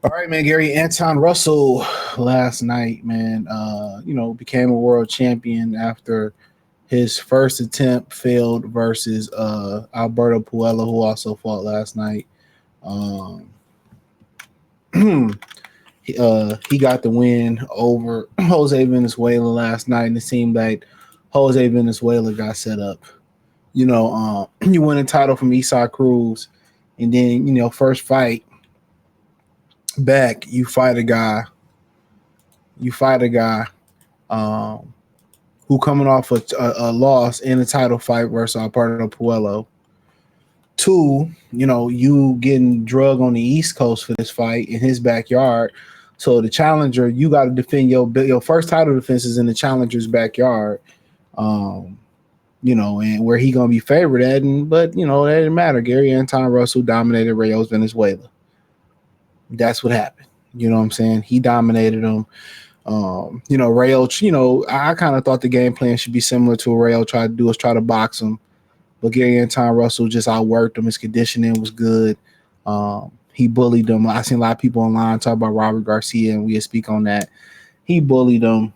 All right, man. Gary Anton Russell last night, man, became a world champion after his first attempt failed versus Alberto Puello, who also fought last night. Um, he got the win over Jose Venezuela last night, and it seemed like Jose Venezuela got set up. You win a title from Isaac Cruz, and then first fight back, you fight a guy um, who coming off a loss in a title fight versus Alberto Puello. Two, you getting drug on the East Coast for this fight in his backyard. So the challenger, you got to defend your first title defenses in the challenger's backyard. Um, and where he gonna be favored at, but that didn't matter. Gary Anton Russell dominated Rayos Venezuela. That's what happened. You know what I'm saying? He dominated him. Rayo, I kind of thought the game plan should be similar to what Rayo tried to do, is try to box him. But Gary Anton Russell just outworked him. His conditioning was good. He bullied him. I seen a lot of people online talk about Robert Garcia, and we speak on that. He bullied him.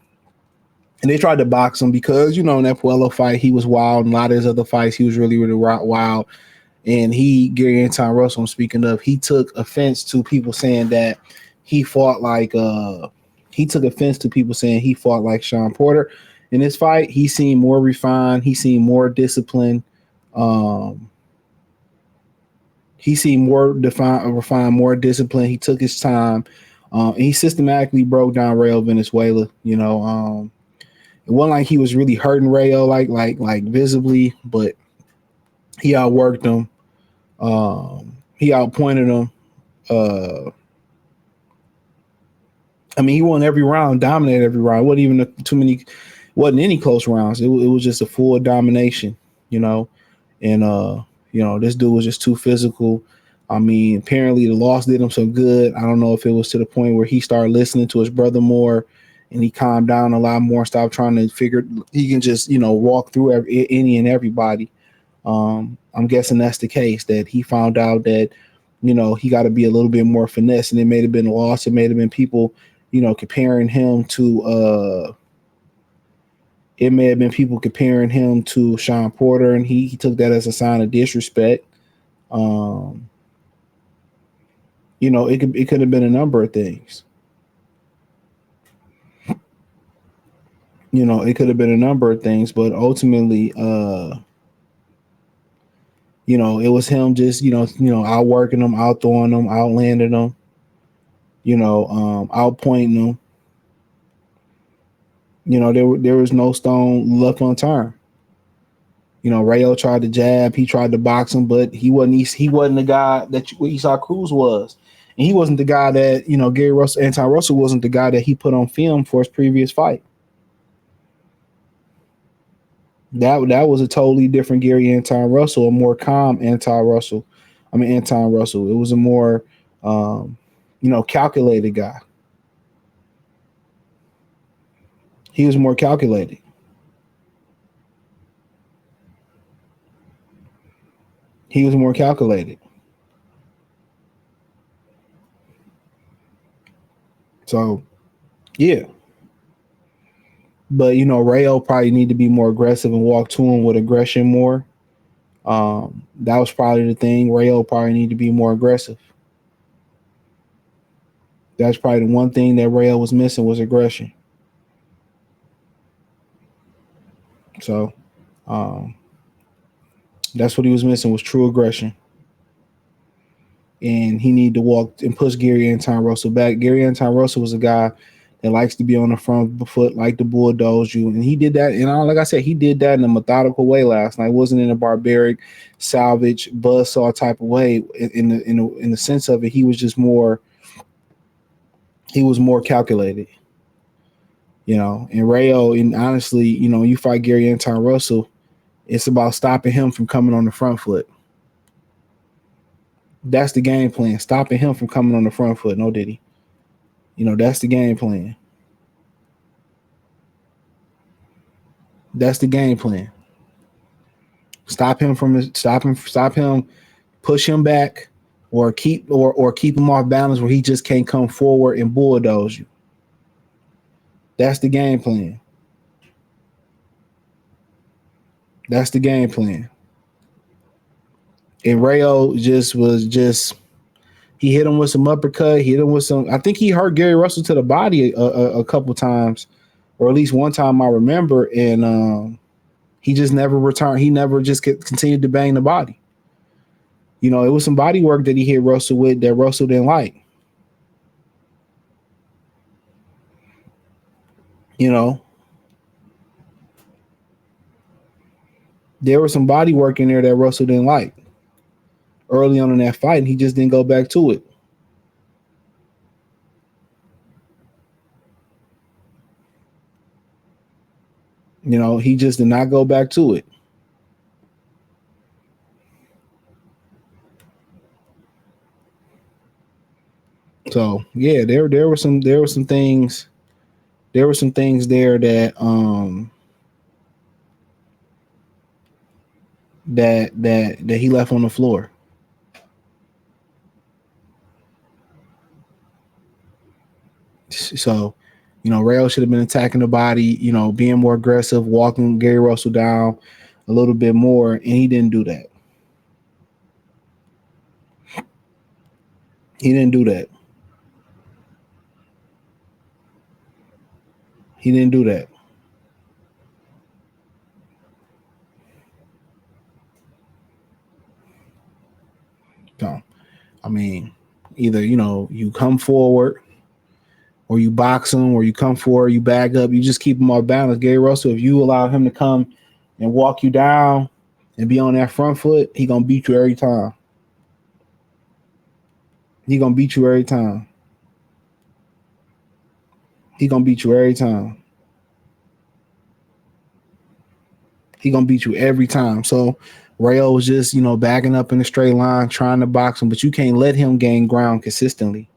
And they tried to box him because, in that Puello fight, he was wild. And a lot of his other fights, he was really, really wild. And Gary Anton Russell, I'm speaking of, he took offense to people saying that he fought like Sean Porter in this fight. He seemed more refined. He seemed more disciplined. He seemed more refined, more disciplined. He took his time. And he systematically broke down Rayo Venezuela. It wasn't like he was really hurting Rayo like visibly, but he outworked him. He outpointed him. He won every round, dominated every round. It wasn't any close rounds. It was just a full domination, And this dude was just too physical. Apparently the loss did him so good. I don't know if it was to the point where he started listening to his brother more, and he calmed down a lot more, stopped trying to figure he can just walk through any and everybody. I'm guessing that's the case, that he found out that he got to be a little bit more finesse, and it may have been a loss. It may have been people comparing him to Sean Porter, and he took that as a sign of disrespect. It could have been a number of things. It could have been a number of things, but ultimately, it was him just, outworking them, outthrowing them, outlanding them, outpointing them. There was no stone left unturned. Rayo tried to jab, he tried to box him, but he wasn't the guy that Esau Cruz was. And he wasn't the guy that, Anton Russell wasn't the guy that he put on film for his previous fight. That was a totally different Gary Anton Russell, a more calm Anton Russell. It was a more, calculated guy. He was more calculated. So, yeah. But Rayo probably need to be more aggressive and walk to him with aggression more. That was probably the thing. Rayo probably need to be more aggressive. That's probably the one thing that Rayo was missing, was aggression. So, that's what he was missing, was true aggression. And he needed to walk and push Gary Anton Russell back. Gary Anton Russell was a guy that likes to be on the front foot, like the bulldoze you, and he did that. And like I said, he did that in a methodical way last night. It wasn't in a barbaric, salvage, buzzsaw type of way. In the sense of it, he was just more. He was more calculated, And Rayo, and honestly, you fight Gary Anton Russell, it's about stopping him from coming on the front foot. That's the game plan. Stopping him from coming on the front foot. No, Diddy. That's the game plan. That's the game plan. Stop him. Push him back. or keep him off balance where he just can't come forward and bulldoze you. That's the game plan. That's the game plan. And Rayo he hit him with some uppercut. He hit him with some. I think he hurt Gary Russell to the body a couple times, or at least one time I remember. And he just never returned. He never just continued to bang the body. You know, it was some body work that he hit Russell with that Russell didn't like. You know, there was some body work in there that Russell didn't like early on in that fight, and he just didn't go back to it. You know, he just did not go back to it. So yeah, there were some things there that that he left on the floor. So, you know, Rayo should have been attacking the body, you know, being more aggressive, walking Gary Russell down a little bit more, and he didn't do that. He didn't do that. He didn't do that. So, I mean, either, you know, you come forward or you box him, or you come forward, you bag up, you just keep him off balance. Gary Russell, if you allow him to come and walk you down and be on that front foot, he gonna beat you every time. He gonna beat you every time. He gonna beat you every time. He gonna beat you every time. So Rayo was just, you know, backing up in a straight line, trying to box him, but you can't let him gain ground consistently.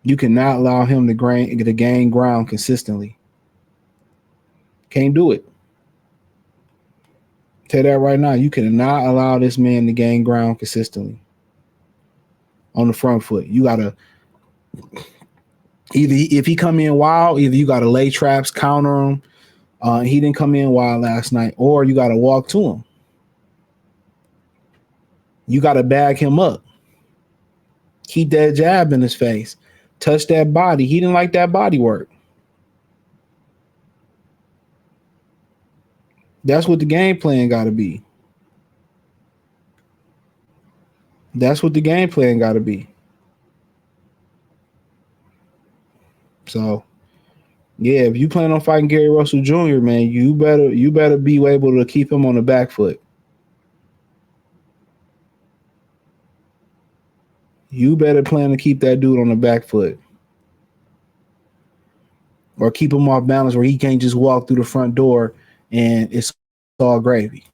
You cannot allow him to gain ground consistently. Can't do it. Tell that right now. You cannot allow this man to gain ground consistently on the front foot. You gotta either, if he come in wild, either you gotta lay traps, counter him. He didn't come in wild last night, or you gotta walk to him. You gotta bag him up. Keep that jab in his face. Touch that body. He didn't like that body work. That's what the game plan got to be. That's what the game plan got to be. So, yeah, if you plan on fighting Gary Russell Jr., man, you better be able to keep him on the back foot. You better plan to keep that dude on the back foot. Or keep him off balance where he can't just walk through the front door and it's all gravy.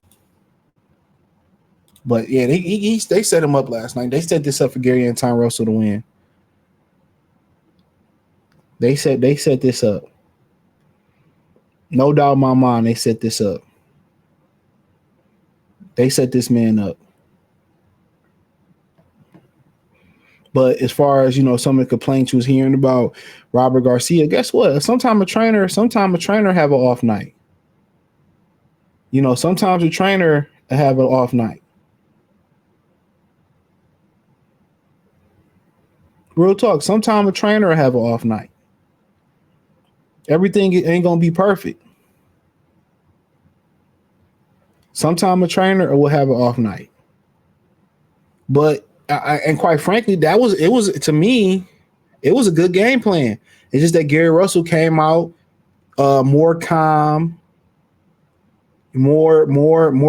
But yeah, they set him up last night. They set this up for Gary Antuanne Russell to win. They set this up. No doubt in my mind, they set this up. They set this man up. But as far as, you know, some of the complaints you was hearing about Robert Garcia, guess what? Sometimes a trainer have an off night. You know, sometimes a trainer have an off night. Real talk. Sometimes a trainer have an off night. Everything ain't gonna be perfect. Sometimes a trainer will have an off night. But and quite frankly, it was to me, it was a good game plan. It's just that Gary Russell came out more calm, more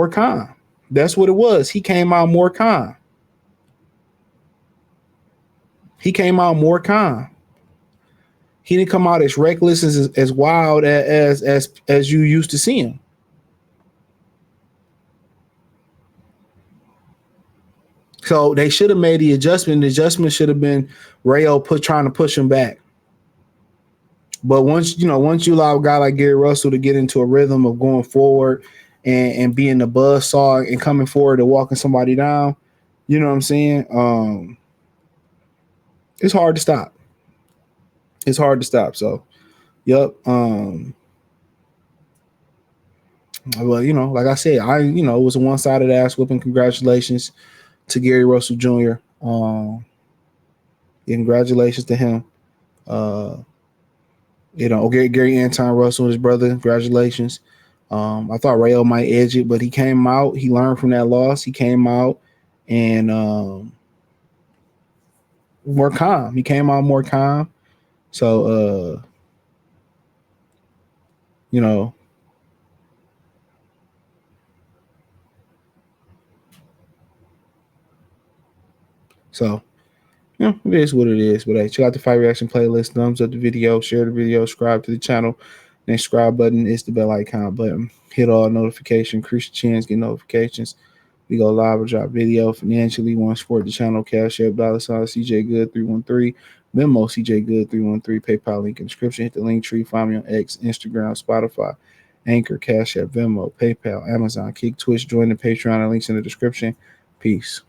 calm. That's what it was. He came out more calm. He came out more calm. He didn't come out as reckless, as wild as you used to see him. So they should have made the adjustment. The adjustment should have been Rayo trying to push him back. But once you allow a guy like Gary Russell to get into a rhythm of going forward and being the buzzsaw and coming forward and walking somebody down, You know what I'm saying? It's hard to stop. It's hard to stop. So, yep. Well, like I said, it was a one-sided ass whooping. Congratulations to Gary Russell Jr. Congratulations to him. Uh, Gary Anton Russell, his brother. Congratulations. I thought Rayo might edge it, but he came out. He learned from that loss. He came out and more calm. He came out more calm. So, you know, so it is what it is. But hey, check out the fight reaction playlist. Thumbs up the video, share the video, subscribe to the channel. Next subscribe button is the bell icon button. Hit all notifications, increase your chance, get notifications. We go live or drop video financially. Want to support the channel? Cash App, $ CJ Good 313. Venmo CJ Good 313. PayPal link in the description. Hit the link tree. Find me on X, Instagram, Spotify, Anchor, Cash App, Venmo, PayPal, Amazon, Kick, Twitch. Join the Patreon. The links in the description. Peace.